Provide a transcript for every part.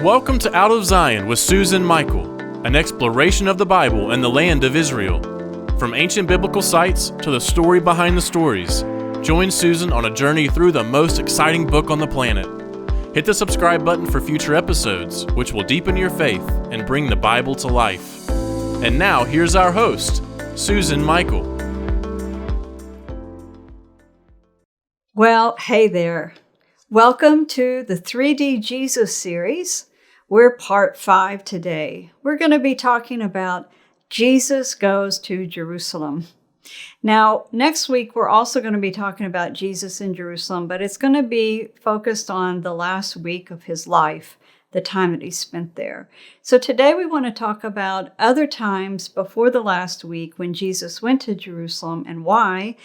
Welcome to Out of Zion with Susan Michael, an exploration of the Bible and the land of Israel. From ancient biblical sites to the story behind the stories, join Susan on a journey through the most exciting book on the planet. Hit the subscribe button for future episodes, which will deepen your faith and bring the Bible to life. And now, here's our host, Susan Michael. Well, hey there. Welcome to the 3D Jesus series. We're part 5 today. We're going to be talking about Jesus Goes to Jerusalem. Now, next week, we're also going to be talking about Jesus in Jerusalem, but it's going to be focused on the last week of his life, the time that he spent there. So today we want to talk about other times before the last week when Jesus went to Jerusalem and why,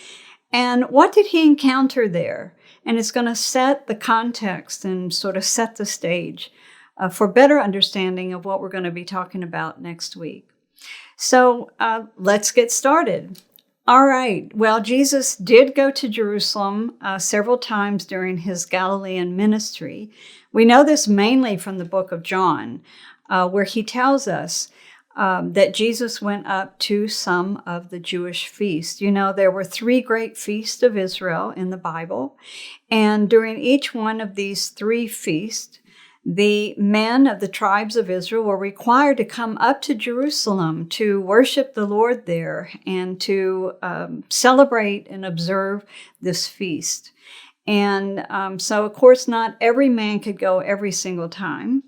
and what did he encounter there? And it's going to set the context and sort of set the stage for better understanding of what we're going to be talking about next week. So let's get started. All right. Well, Jesus did go to Jerusalem several times during his Galilean ministry. We know this mainly from the book of John, where he tells us that Jesus went up to some of the Jewish feasts. You know, there were 3 great feasts of Israel in the Bible, and during each one of these 3 feasts, the men of the tribes of Israel were required to come up to Jerusalem to worship the Lord there and to celebrate and observe this feast. And so, of course, not every man could go every single time.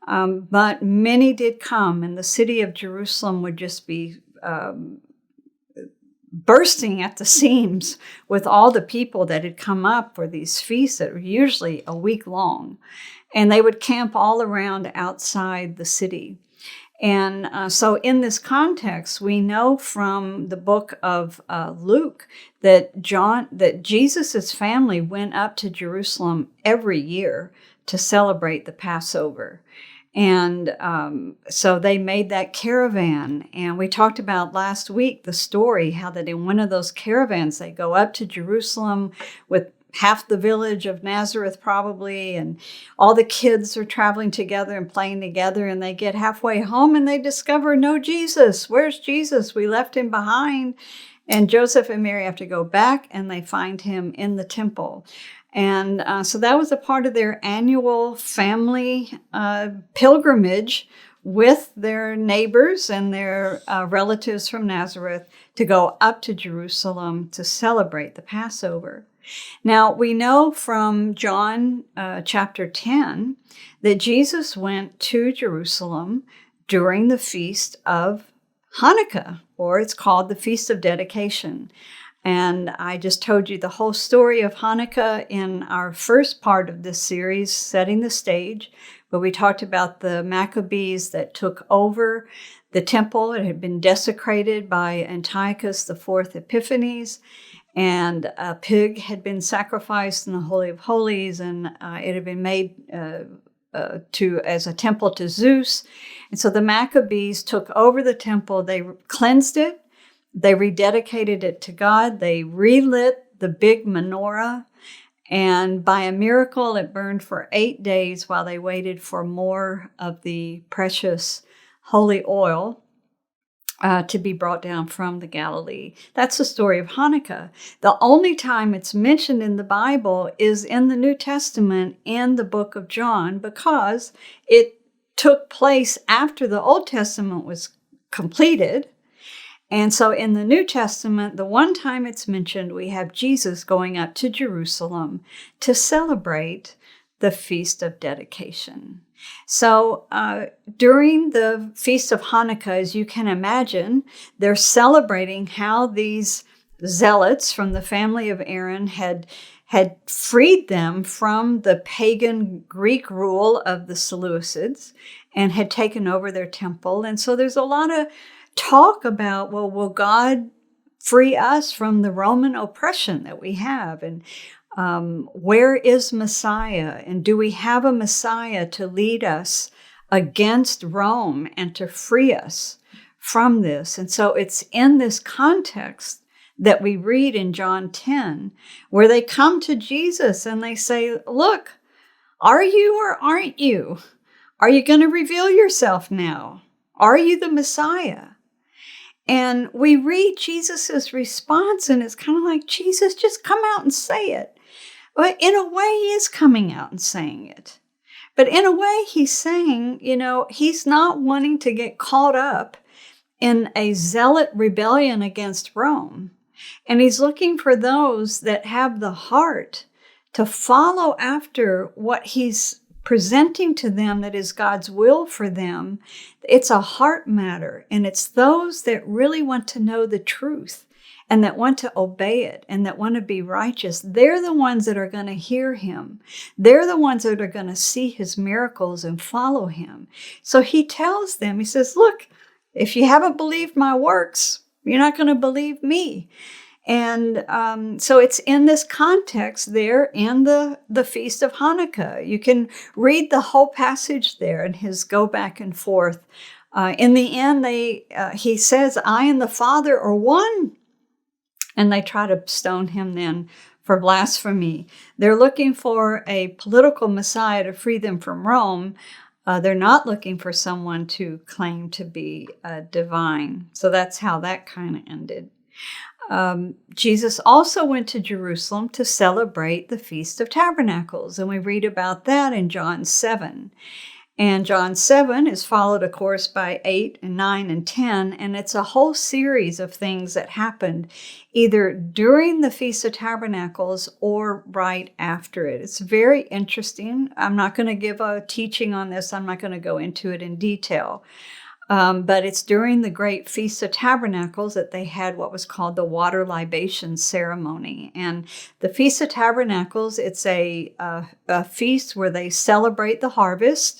But many did come, and the city of Jerusalem would just be bursting at the seams with all the people that had come up for these feasts that were usually a week long. And they would camp all around outside the city. And so in this context, we know from the book of Luke that Jesus' family went up to Jerusalem every year to celebrate the Passover. And so they made that caravan. And we talked about last week the story, how that in one of those caravans, they go up to Jerusalem with half the village of Nazareth probably, and all the kids are traveling together and playing together, and they get halfway home and they discover, no Jesus. Where's Jesus? We left him behind. And Joseph and Mary have to go back, and they find him in the temple. And so that was a part of their annual family pilgrimage with their neighbors and their relatives from Nazareth to go up to Jerusalem to celebrate the Passover. Now, we know from John chapter 10 that Jesus went to Jerusalem during the Feast of Hanukkah, or it's called the Feast of Dedication. And I just told you the whole story of Hanukkah in our first part of this series, Setting the Stage, where we talked about the Maccabees that took over the temple. It had been desecrated by Antiochus IV Epiphanes, and a pig had been sacrificed in the Holy of Holies, and it had been made as a temple to Zeus. And so the Maccabees took over the temple. They cleansed it. They rededicated it to God. They relit the big menorah. And by a miracle, it burned for 8 days while they waited for more of the precious holy oil to be brought down from the Galilee. That's the story of Hanukkah. The only time it's mentioned in the Bible is in the New Testament in the book of John, because it took place after the Old Testament was completed. And so in the New Testament, the one time it's mentioned, we have Jesus going up to Jerusalem to celebrate the Feast of Dedication. So during the Feast of Hanukkah, as you can imagine, they're celebrating how these zealots from the family of Aaron had freed them from the pagan Greek rule of the Seleucids and had taken over their temple. And so there's a lot of talk about, well, will God free us from the Roman oppression that we have? And where is Messiah? And do we have a Messiah to lead us against Rome and to free us from this? And so it's in this context that we read in John 10, where they come to Jesus and they say, look, are you or aren't you? Are you going to reveal yourself now? Are you the Messiah? And we read Jesus's response, and it's kind of like, Jesus, just come out and say it. But in a way, he is coming out and saying it. But in a way, he's saying, he's not wanting to get caught up in a zealot rebellion against Rome. And he's looking for those that have the heart to follow after what he's presenting to them that is God's will for them. It's a heart matter, and it's those that really want to know the truth and that want to obey it and that want to be righteous. They're the ones that are going to hear him. They're the ones that are going to see his miracles and follow him. So he tells them, he says, look, if you haven't believed my works, you're not going to believe me. And so it's in this context there in the Feast of Hanukkah. You can read the whole passage there and his go back and forth. In the end, he says, I and the Father are one. And they try to stone him then for blasphemy. They're looking for a political Messiah to free them from Rome. They're not looking for someone to claim to be divine. So that's how that kind of ended. Jesus also went to Jerusalem to celebrate the Feast of Tabernacles, and we read about that in John 7. And John 7 is followed, of course, by 8 and 9 and 10, and it's a whole series of things that happened either during the Feast of Tabernacles or right after it. It's very interesting. I'm not going to give a teaching on this. I'm not going to go into it in detail. But it's during the great Feast of Tabernacles that they had what was called the water libation ceremony. And the Feast of Tabernacles, it's a feast where they celebrate the harvest,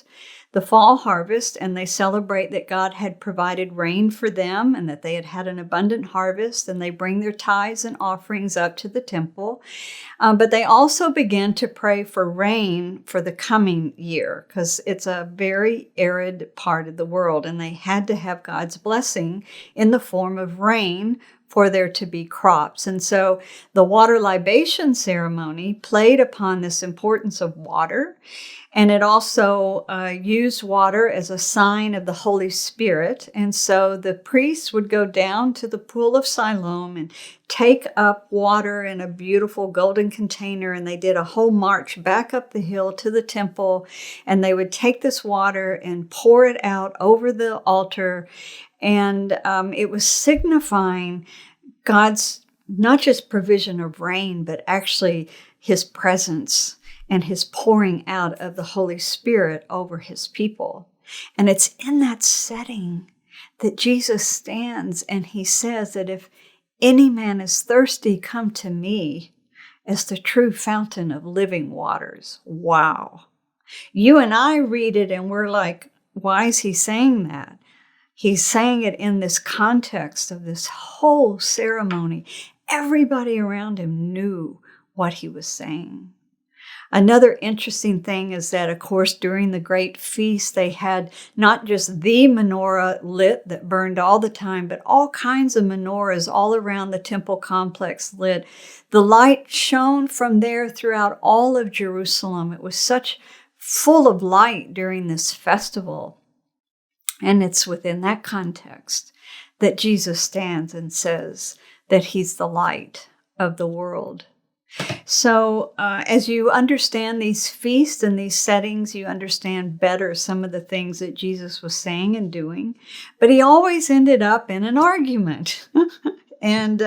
the fall harvest, and they celebrate that God had provided rain for them and that they had had an abundant harvest, and they bring their tithes and offerings up to the temple. But they also begin to pray for rain for the coming year because it's a very arid part of the world, and they had to have God's blessing in the form of rain for there to be crops. And so the water libation ceremony played upon this importance of water. And it also used water as a sign of the Holy Spirit. And so the priests would go down to the pool of Siloam and take up water in a beautiful golden container. And they did a whole march back up the hill to the temple. And they would take this water and pour it out over the altar. And it was signifying God's not just provision of rain, but actually his presence and his pouring out of the Holy Spirit over his people. And it's in that setting that Jesus stands and he says that if any man is thirsty, come to me as the true fountain of living waters. Wow. You and I read it and we're like, why is he saying that? He's saying it in this context of this whole ceremony. Everybody around him knew what he was saying. Another interesting thing is that, of course, during the great feast, they had not just the menorah lit that burned all the time, but all kinds of menorahs all around the temple complex lit. The light shone from there throughout all of Jerusalem. It was such full of light during this festival. And it's within that context that Jesus stands and says that he's the light of the world. So as you understand these feasts and these settings, you understand better some of the things that Jesus was saying and doing. But he always ended up in an argument. And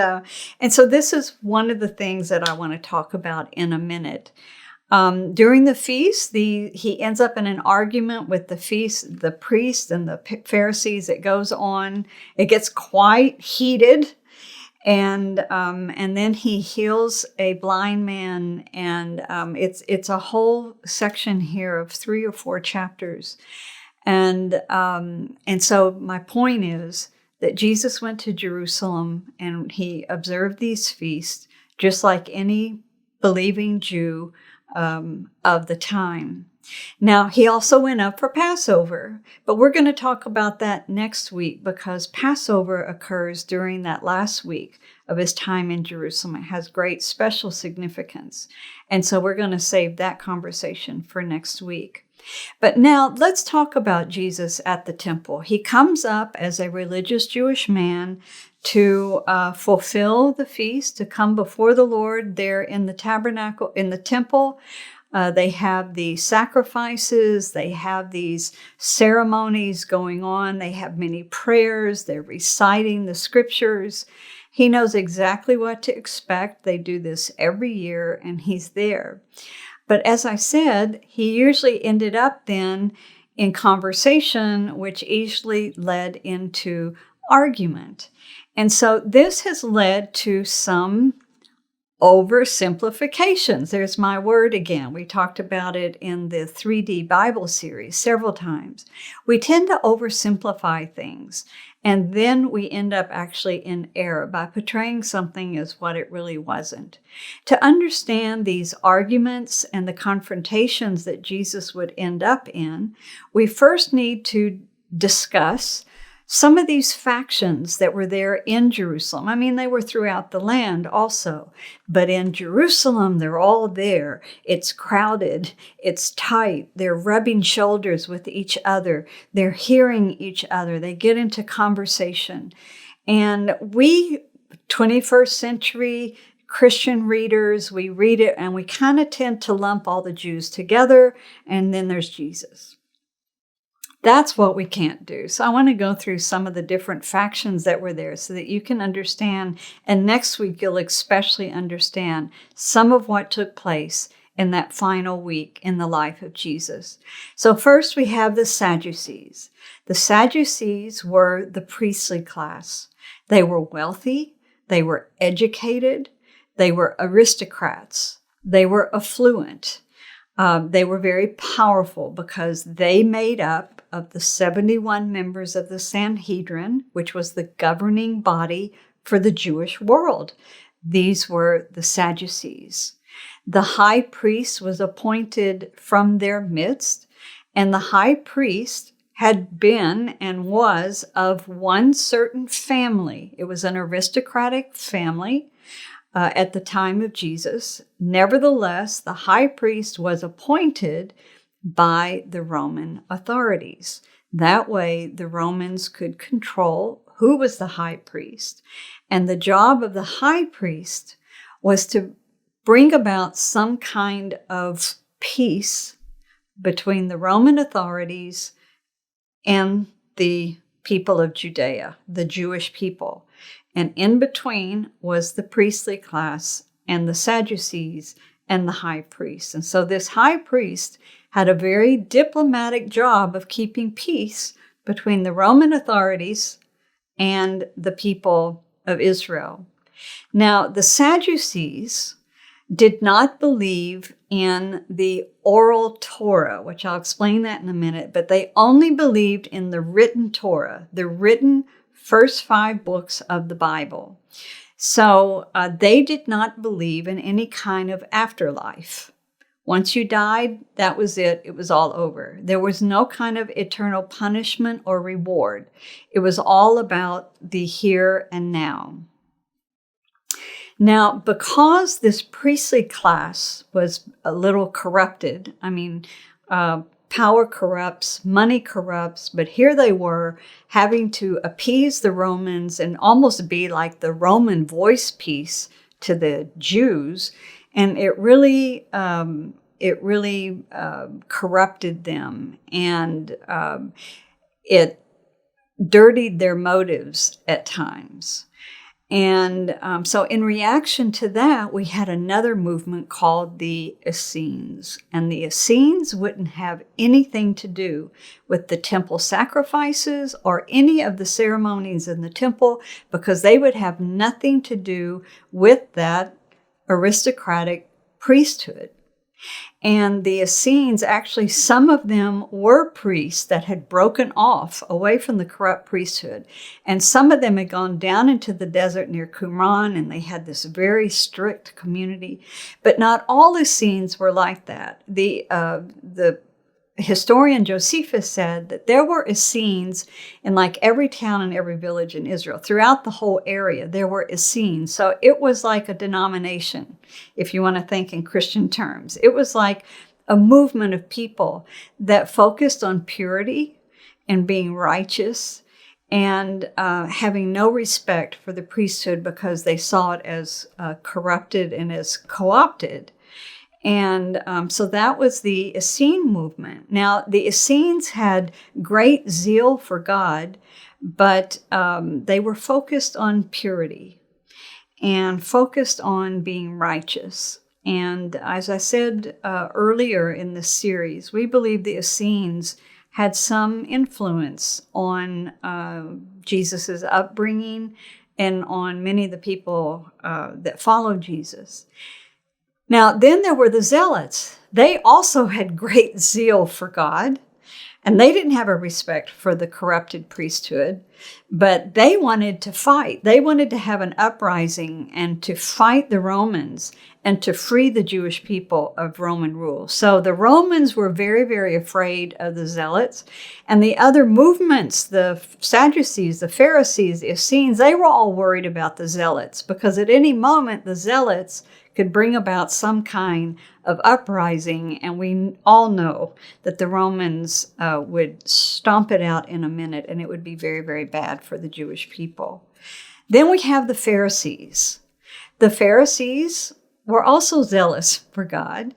so this is one of the things that I want to talk about in a minute. During the feast, he ends up in an argument with the priest and the Pharisees. It goes on. It gets quite heated. And then he heals a blind man, and it's a whole section here of 3 or 4 chapters, and so my point is that Jesus went to Jerusalem and he observed these feasts just like any believing Jew of the time. Now, he also went up for Passover, but we're going to talk about that next week because Passover occurs during that last week of his time in Jerusalem. It has great special significance. And so we're going to save that conversation for next week. But now let's talk about Jesus at the temple. He comes up as a religious Jewish man to fulfill the feast, to come before the Lord there in the tabernacle, in the temple. They have the sacrifices, they have these ceremonies going on, they have many prayers, they're reciting the scriptures. He knows exactly what to expect. They do this every year, and he's there. But as I said, he usually ended up then in conversation, which easily led into argument. And so this has led to some oversimplifications. There's my word again. We talked about it in the 3D Bible series several times. We tend to oversimplify things, and then we end up actually in error by portraying something as what it really wasn't. To understand these arguments and the confrontations that Jesus would end up in, we first need to discuss some of these factions that were there in Jerusalem. I mean, they were throughout the land also, but in Jerusalem, they're all there. It's crowded, it's tight, they're rubbing shoulders with each other, they're hearing each other, they get into conversation. And we, 21st century Christian readers, we read it and we kind of tend to lump all the Jews together, and then there's Jesus. That's what we can't do. So I want to go through some of the different factions that were there so that you can understand. And next week, you'll especially understand some of what took place in that final week in the life of Jesus. So first, we have the Sadducees. The Sadducees were the priestly class. They were wealthy. They were educated. They were aristocrats. They were affluent. They were very powerful because they made up of the 71 members of the Sanhedrin, which was the governing body for the Jewish world. These were the Sadducees. The high priest was appointed from their midst, and the high priest had been and was of one certain family. It was an aristocratic family at the time of Jesus. Nevertheless, the high priest was appointed by the Roman authorities. That way, the Romans could control who was the high priest. And the job of the high priest was to bring about some kind of peace between the Roman authorities and the people of Judea, the Jewish people. And in between was the priestly class and the Sadducees and the high priest. And so this high priest had a very diplomatic job of keeping peace between the Roman authorities and the people of Israel. Now, the Sadducees did not believe in the oral Torah, which I'll explain that in a minute, but they only believed in the written Torah, the written first 5 books of the Bible. So they did not believe in any kind of afterlife. Once you died, that was it. It was all over. There was no kind of eternal punishment or reward. It was all about the here and now. Now, because this priestly class was a little corrupted, power corrupts, money corrupts, but here they were having to appease the Romans and almost be like the Roman voice piece to the Jews. And it really corrupted them, and it dirtied their motives at times. And so in reaction to that, we had another movement called the Essenes. And the Essenes wouldn't have anything to do with the temple sacrifices or any of the ceremonies in the temple, because they would have nothing to do with that aristocratic priesthood. And the Essenes, actually, some of them were priests that had broken off away from the corrupt priesthood. And some of them had gone down into the desert near Qumran, and they had this very strict community. But not all Essenes were like that. The historian Josephus said that there were Essenes in like every town and every village in Israel. Throughout the whole area, there were Essenes. So it was like a denomination, if you want to think in Christian terms. It was like a movement of people that focused on purity and being righteous and having no respect for the priesthood because they saw it as corrupted and as co-opted. And so that was the Essene movement. Now, the Essenes had great zeal for God, but they were focused on purity and focused on being righteous. And as I said earlier in this series, we believe the Essenes had some influence on Jesus's upbringing and on many of the people that followed Jesus. Now, then there were the Zealots. They also had great zeal for God, and they didn't have a respect for the corrupted priesthood, but they wanted to fight. They wanted to have an uprising and to fight the Romans and to free the Jewish people of Roman rule. So the Romans were very, very afraid of the Zealots, and the other movements, the Sadducees, the Pharisees, the Essenes, they were all worried about the Zealots because at any moment the Zealots could bring about some kind of uprising, and we all know that the Romans would stomp it out in a minute, and it would be very, very bad for the Jewish people. Then we have the Pharisees. The Pharisees were also zealous for God,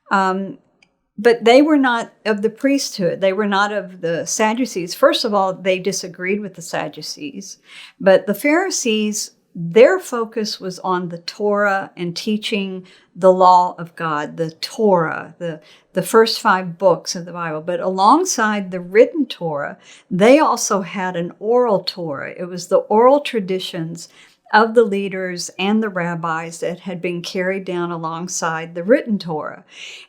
but they were not of the priesthood. They were not of the Sadducees. First of all, they disagreed with the Sadducees, but the Pharisees, their focus was on the Torah and teaching the law of God, the Torah, the first 5 books of the Bible. But alongside the written Torah, they also had an oral Torah. It was the oral traditions of the leaders and the rabbis that had been carried down alongside the written Torah.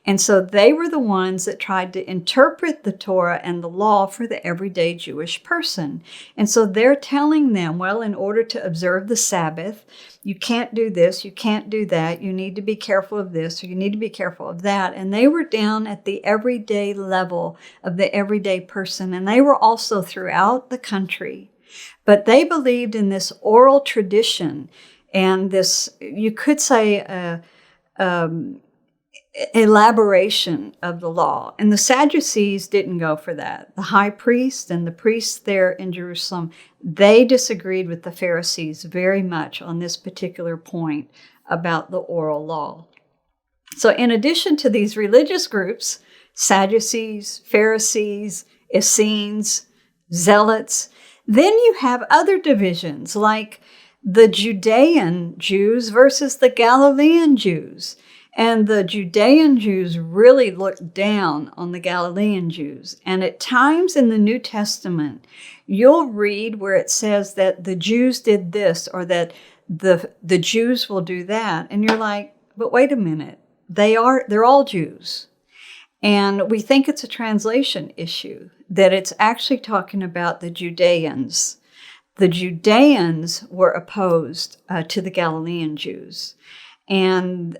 And so they were the ones that tried to interpret the Torah and the law for the everyday Jewish person. And so they're telling them, well, in order to observe the Sabbath, you can't do this, you can't do that, you need to be careful of this, or you need to be careful of that. And they were down at the everyday level of the everyday person, and they were also throughout the country. But they believed in this oral tradition and this, you could say, elaboration of the law. And the Sadducees didn't go for that. The high priest and the priests there in Jerusalem, they disagreed with the Pharisees very much on this particular point about the oral law. So in addition to these religious groups, Sadducees, Pharisees, Essenes, Zealots, then you have other divisions like the Judean Jews versus the Galilean Jews. And the Judean Jews really looked down on the Galilean Jews. And at times in the New Testament, you'll read where it says that the Jews did this or that the Jews will do that. And you're like, but wait a minute, they're all Jews. And we think it's a translation issue, that it's actually talking about the Judeans. The Judeans were opposed to the Galilean Jews. And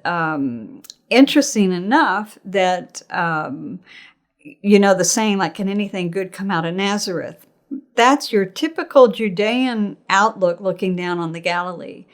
interesting enough that, the saying, like, can anything good come out of Nazareth? That's your typical Judean outlook looking down on the Galilee.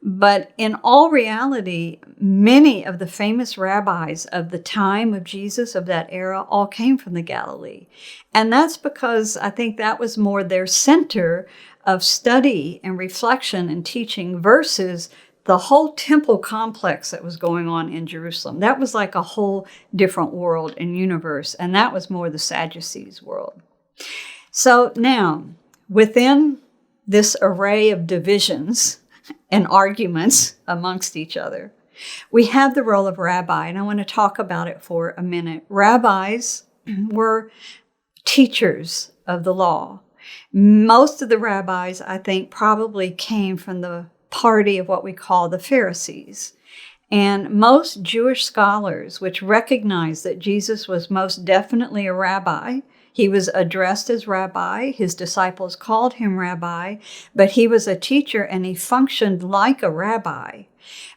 But in all reality, many of the famous rabbis of the time of Jesus, of that era, all came from the Galilee. And that's because I think that was more their center of study and reflection and teaching versus the whole temple complex that was going on in Jerusalem. That was like a whole different world and universe, and that was more the Sadducees' world. So now, within this array of divisions and arguments amongst each other, we have the role of rabbi, and I want to talk about it for a minute. Rabbis were teachers of the law. Most of the rabbis, I think, probably came from the party of what we call the Pharisees. And most Jewish scholars, which recognize that Jesus was most definitely a rabbi, he was addressed as rabbi, his disciples called him rabbi, but he was a teacher and he functioned like a rabbi.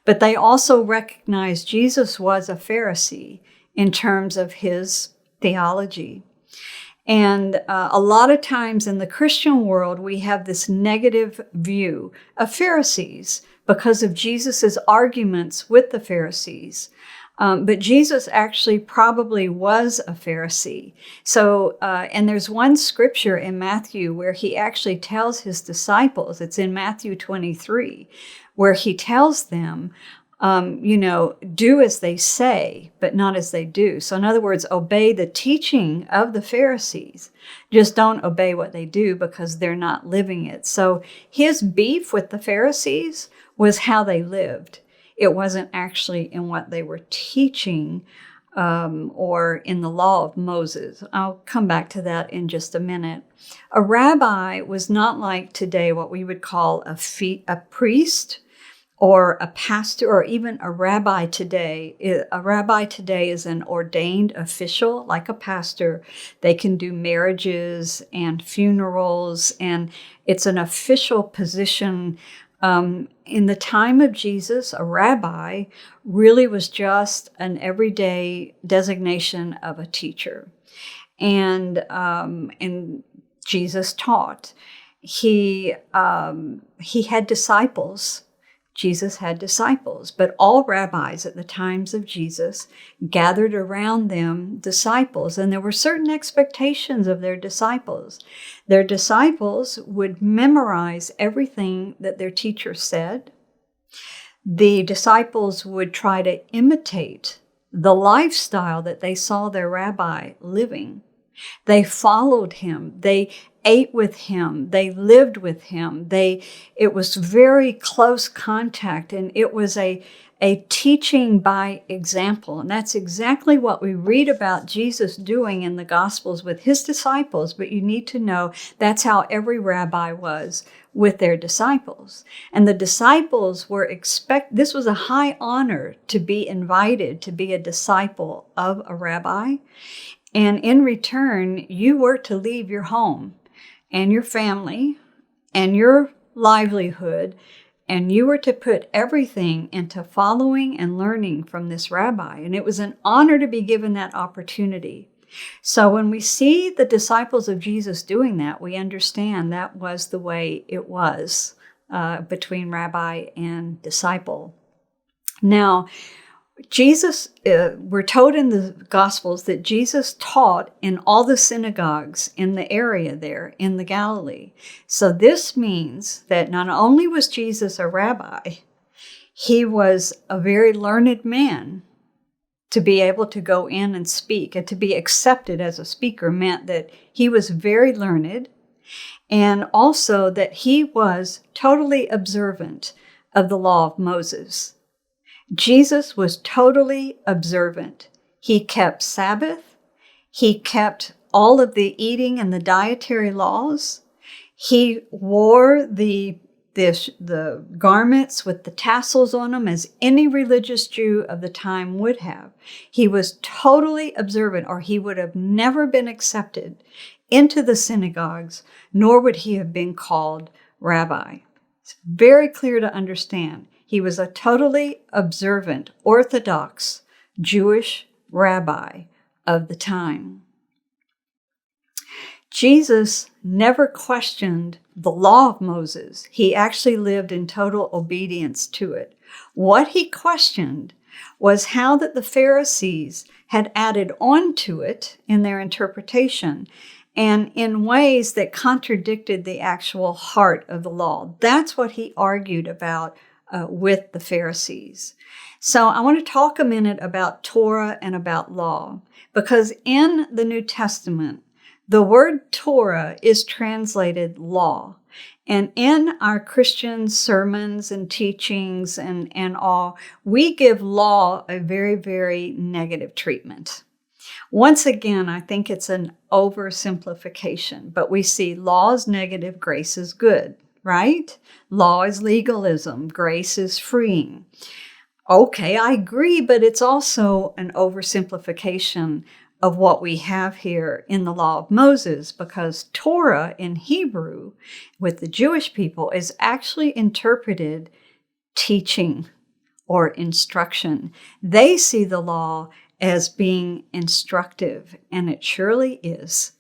But they also recognized Jesus was a Pharisee in terms of his theology. And a lot of times in the Christian world, we have this negative view of Pharisees because of Jesus's arguments with the Pharisees. But Jesus actually probably was a Pharisee. So, and there's one scripture in Matthew where he actually tells his disciples, it's in Matthew 23, where he tells them, do as they say, but not as they do. So in other words, obey the teaching of the Pharisees. Just don't obey what they do because they're not living it. So his beef with the Pharisees was how they lived. It wasn't actually in what they were teaching or in the law of Moses. I'll come back to that in just a minute. A rabbi was not like today what we would call a priest or a pastor, or even a rabbi today. A rabbi today is an ordained official, like a pastor. They can do marriages and funerals, and it's an official position. In the time of Jesus, a rabbi really was just an everyday designation of a teacher. And Jesus taught. He had disciples. Jesus had disciples, but all rabbis at the times of Jesus gathered around them disciples, and there were certain expectations of their disciples. Their disciples would memorize everything that their teacher said. The disciples would try to imitate the lifestyle that they saw their rabbi living. They followed him. They ate with him. They lived with him. It was very close contact, and it was a teaching by example. And that's exactly what we read about Jesus doing in the Gospels with his disciples. But you need to know that's how every rabbi was with their disciples. And the disciples this was a high honor to be invited to be a disciple of a rabbi. And in return, you were to leave your home and your family and your livelihood, and you were to put everything into following and learning from this rabbi. And it was an honor to be given that opportunity. So when we see the disciples of Jesus doing that, we understand that was the way it was between rabbi and disciple. Now, Jesus, we're told in the Gospels that Jesus taught in all the synagogues in the area there in the Galilee. So this means that not only was Jesus a rabbi, he was a very learned man. To be able to go in and speak and to be accepted as a speaker meant that he was very learned, and also that he was totally observant of the law of Moses. Jesus was totally observant. He kept Sabbath. He kept all of the eating and the dietary laws. He wore the garments with the tassels on them as any religious Jew of the time would have. He was totally observant, or he would have never been accepted into the synagogues, nor would he have been called rabbi. It's very clear to understand. He was a totally observant, Orthodox Jewish rabbi of the time. Jesus never questioned the law of Moses. He actually lived in total obedience to it. What he questioned was how that the Pharisees had added on to it in their interpretation and in ways that contradicted the actual heart of the law. That's what he argued about with the Pharisees. So I want to talk a minute about Torah and about law, because in the New Testament, the word Torah is translated law. And in our Christian sermons and teachings and all, we give law a very, very negative treatment. Once again, I think it's an oversimplification, but we see law is negative, grace is good, right? Law is legalism, grace is freeing. Okay, I agree, but it's also an oversimplification of what we have here in the law of Moses, because Torah in Hebrew with the Jewish people is actually interpreted teaching or instruction. They see the law as being instructive, and it surely is.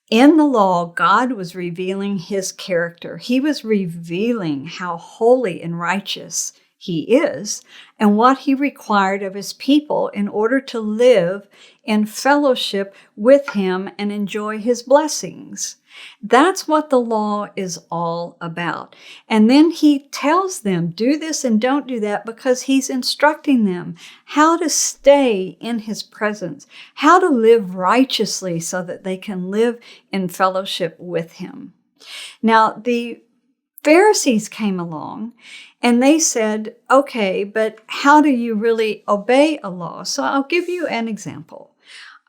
In the law, God was revealing his character. He was revealing how holy and righteous he is and what he required of his people in order to live in fellowship with him and enjoy his blessings. That's what the law is all about. And then he tells them, do this and don't do that, because he's instructing them how to stay in his presence, how to live righteously so that they can live in fellowship with him. Now, the Pharisees came along and they said, okay, but how do you really obey a law? So I'll give you an example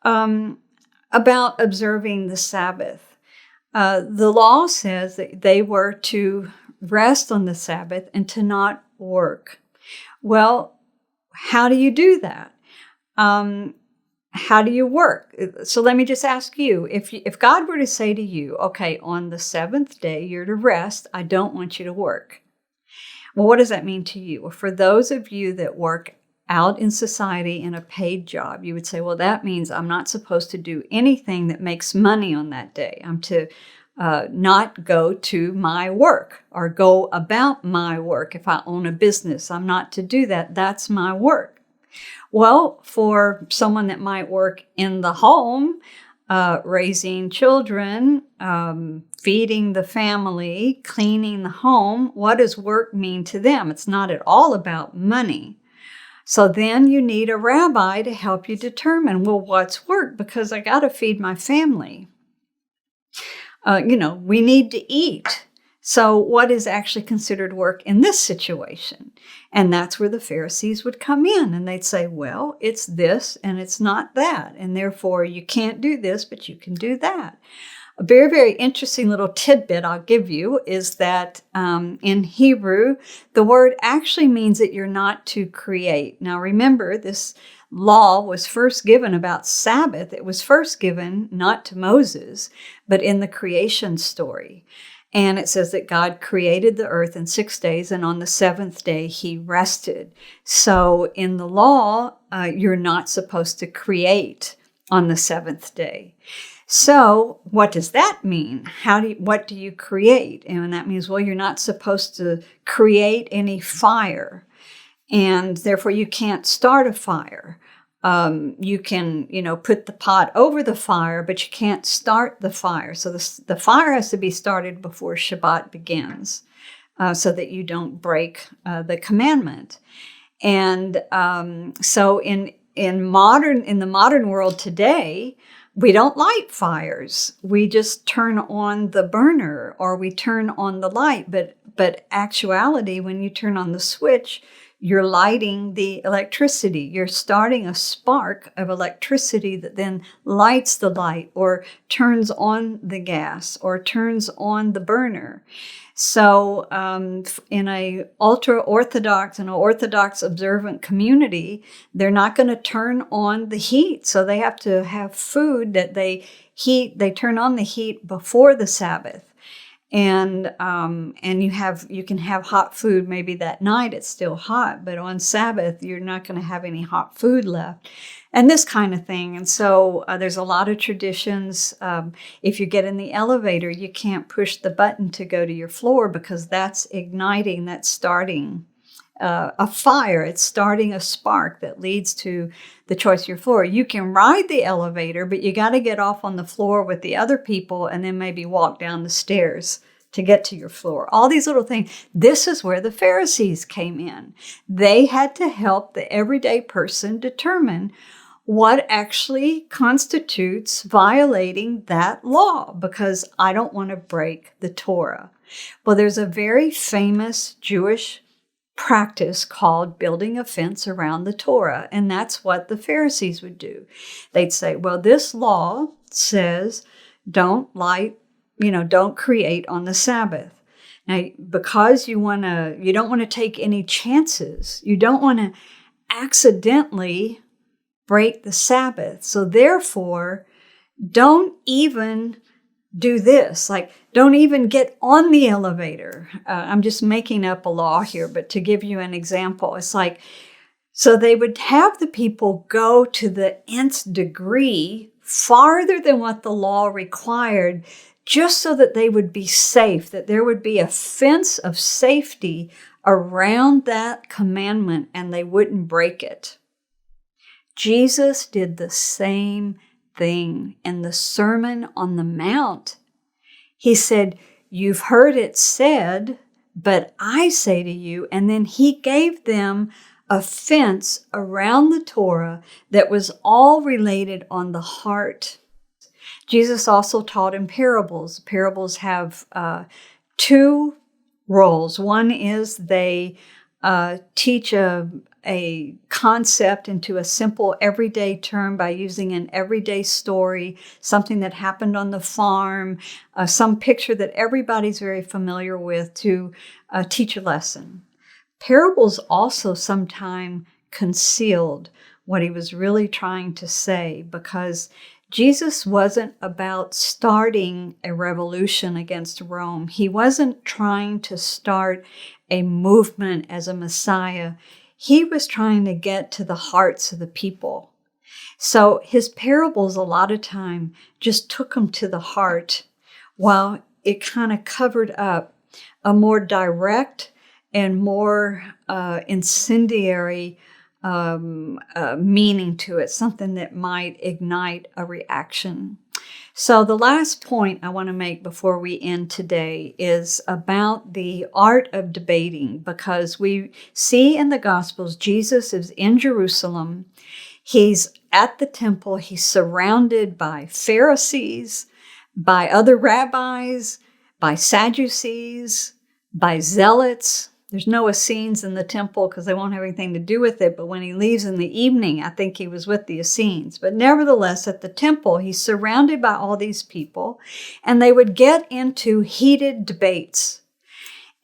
about observing the Sabbath. The law says that they were to rest on the Sabbath and to not work. Well, how do you do that? How do you work? So let me just ask you, if God were to say to you, okay, on the seventh day, you're to rest, I don't want you to work. Well, what does that mean to you? Well, for those of you that work out in society in a paid job, you would say, well, that means I'm not supposed to do anything that makes money on that day. I'm to not go to my work or go about my work. If I own a business, I'm not to do that. That's my work. Well, for someone that might work in the home, raising children, feeding the family, cleaning the home, what does work mean to them? It's not at all about money. So then you need a rabbi to help you determine, well, what's work? Because I got to feed my family. We need to eat. So what is actually considered work in this situation? And that's where the Pharisees would come in and they'd say, well, it's this and it's not that. And therefore you can't do this, but you can do that. A very, very interesting little tidbit I'll give you is that in Hebrew, the word actually means that you're not to create. Now remember, this law was first given about Sabbath. It was first given not to Moses, but in the creation story. And it says that God created the earth in 6 days, and on the seventh day he rested. So in the law, you're not supposed to create on the seventh day. So what does that mean? What do you create? And that means, well, you're not supposed to create any fire, and therefore you can't start a fire. You can, put the pot over the fire, but you can't start the fire. So the fire has to be started before Shabbat begins, so that you don't break the commandment. And so in the modern world today, we don't light fires. We just turn on the burner or we turn on the light. But actuality, when you turn on the switch, you're lighting the electricity. You're starting a spark of electricity that then lights the light or turns on the gas or turns on the burner. So in an ultra-Orthodox and an Orthodox observant community, they're not going to turn on the heat. So they have to have food that they turn on the heat before the Sabbath. And you can have hot food maybe that night, it's still hot, but on Sabbath, you're not going to have any hot food left. And this kind of thing. And so there's a lot of traditions. If you get in the elevator, you can't push the button to go to your floor because that's igniting, that's starting a fire. It's starting a spark that leads to the choice of your floor. You can ride the elevator, but you got to get off on the floor with the other people and then maybe walk down the stairs to get to your floor. All these little things. This is where the Pharisees came in. They had to help the everyday person determine what actually constitutes violating that law, because I don't want to break the Torah. Well, there's a very famous Jewish practice called building a fence around the Torah, and that's what the Pharisees would do. They'd say, well, this law says don't create on the Sabbath. Now, because you don't want to take any chances. You don't want to accidentally break the Sabbath. So therefore, don't even do this. Like, don't even get on the elevator. I'm just making up a law here, but to give you an example, it's like, so they would have the people go to the nth degree farther than what the law required, just so that they would be safe, that there would be a fence of safety around that commandment and they wouldn't break it. Jesus did the same thing in the Sermon on the Mount. He said, "You've heard it said, but I say to you," and then he gave them a fence around the Torah that was all related on the heart. Jesus also taught in parables. Parables have two roles. One is they teach a concept into a simple everyday term by using an everyday story, something that happened on the farm, some picture that everybody's very familiar with to teach a lesson. Parables also sometimes concealed what he was really trying to say, because Jesus wasn't about starting a revolution against Rome. He wasn't trying to start a movement as a Messiah. He was trying to get to the hearts of the people. So his parables a lot of time just took them to the heart, while it kind of covered up a more direct and more incendiary meaning to it, something that might ignite a reaction. So the last point I want to make before we end today is about the art of debating, because we see in the Gospels Jesus is in Jerusalem. He's at the temple. He's surrounded by Pharisees, by other rabbis, by Sadducees, by zealots. There's no Essenes in the temple because they won't have anything to do with it. But when he leaves in the evening, I think he was with the Essenes. But nevertheless, at the temple, he's surrounded by all these people, and they would get into heated debates.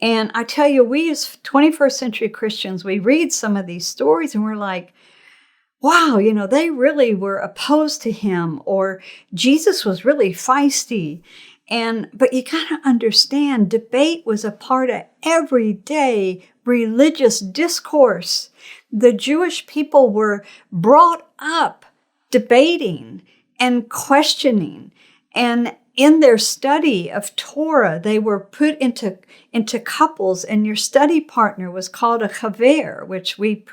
And I tell you, we as 21st century Christians, we read some of these stories and we're like, wow, they really were opposed to him, or Jesus was really feisty. But you gotta understand, debate was a part of everyday religious discourse. The Jewish people were brought up debating and questioning. And in their study of Torah, they were put into couples, and your study partner was called a chaver, which we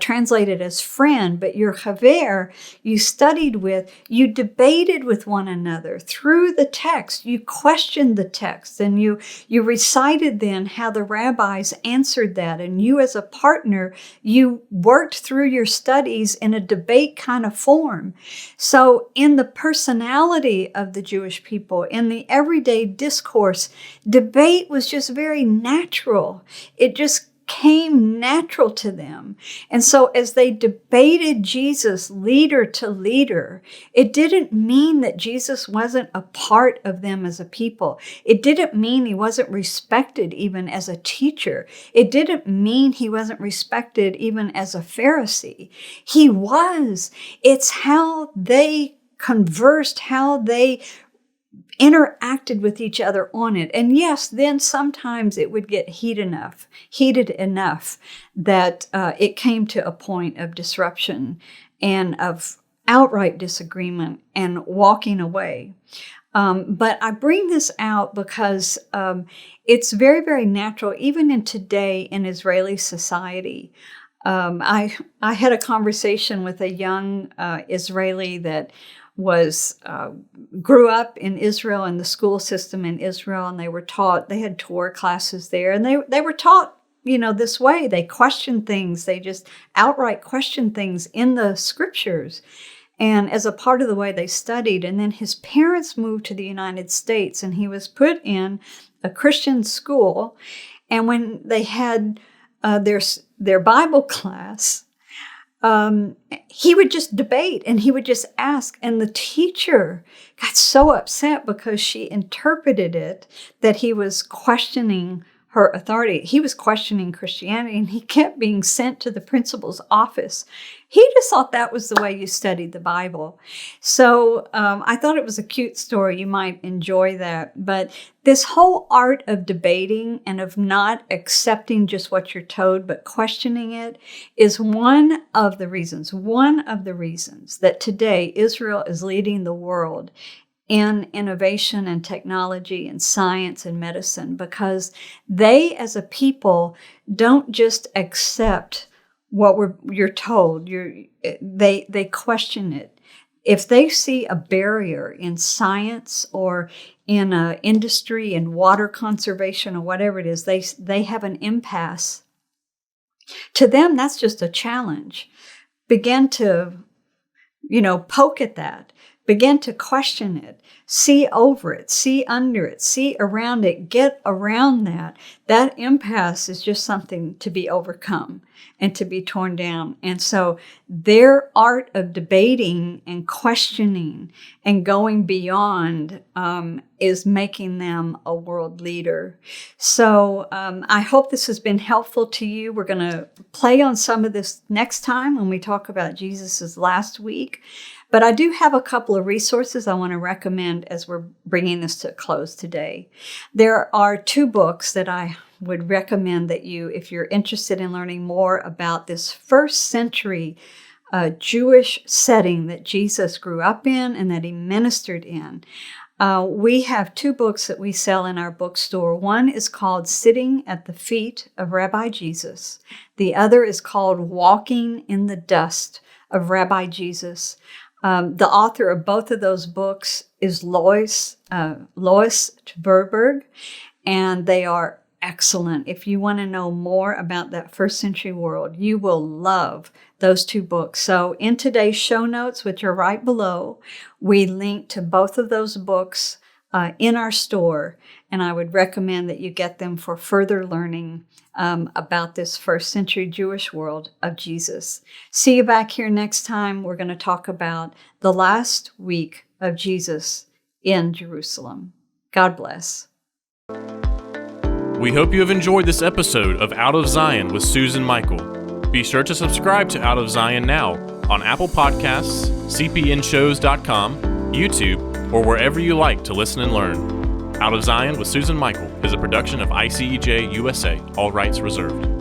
translated as friend, but your chaver, you studied with, you debated with one another through the text. You questioned the text, and you recited then how the rabbis answered that. And you as a partner, you worked through your studies in a debate kind of form. So in the personality of the Jewish people, in the everyday discourse, debate was just very natural. It just came natural to them. And so as they debated Jesus leader to leader, it didn't mean that Jesus wasn't a part of them as a people. It didn't mean he wasn't respected even as a teacher. It didn't mean he wasn't respected even as a Pharisee. He was. It's how they conversed, how they interacted with each other on it. And yes, then sometimes it would get heated enough that it came to a point of disruption and of outright disagreement and walking away. But I bring this out because it's very, very natural, even in today in Israeli society. I had a conversation with a young Israeli that grew up in Israel, in the school system in Israel, and they had Torah classes there, and they were taught, this way. They questioned things. They just outright questioned things in the scriptures. And as a part of the way they studied, and then his parents moved to the United States, and he was put in a Christian school. And when they had their Bible class, he would just debate and he would just ask. And the teacher got so upset because she interpreted it that he was questioning her authority. He was questioning Christianity, and he kept being sent to the principal's office. He just thought that was the way you studied the Bible. So I thought it was a cute story. You might enjoy that. But this whole art of debating and of not accepting just what you're told, but questioning it, is one of the reasons that today Israel is leading the world in innovation and technology and science and medicine, because they as a people don't just accept what you're told. They question it. If they see a barrier in science or in industry and water conservation or whatever it is, they have an impasse. To them, that's just a challenge. Begin to, poke at that. Begin to question it. See over it. See under it. See around it. Get around that. That impasse is just something to be overcome and to be torn down. And so their art of debating and questioning and going beyond is making them a world leader. So I hope this has been helpful to you. We're going to play on some of this next time when we talk about Jesus's last week. But I do have a couple of resources I want to recommend as we're bringing this to a close today. There are 2 books that I would recommend that you, if you're interested in learning more about this first century Jewish setting that Jesus grew up in and that he ministered in. We have 2 books that we sell in our bookstore. One is called Sitting at the Feet of Rabbi Jesus. The other is called Walking in the Dust of Rabbi Jesus. The author of both of those books is Lois Tverberg, and they are excellent. If you want to know more about that first century world, you will love those 2 books. So in today's show notes, which are right below, we link to both of those books in our store, and I would recommend that you get them for further learning about this first century Jewish world of Jesus. See you back here next time. We're going to talk about the last week of Jesus in Jerusalem. God bless. We hope you have enjoyed this episode of Out of Zion with Susan Michael. Be sure to subscribe to Out of Zion now on Apple Podcasts, cpnshows.com, YouTube, or wherever you like to listen and learn. Out of Zion with Susan Michael is a production of ICEJ USA, all rights reserved.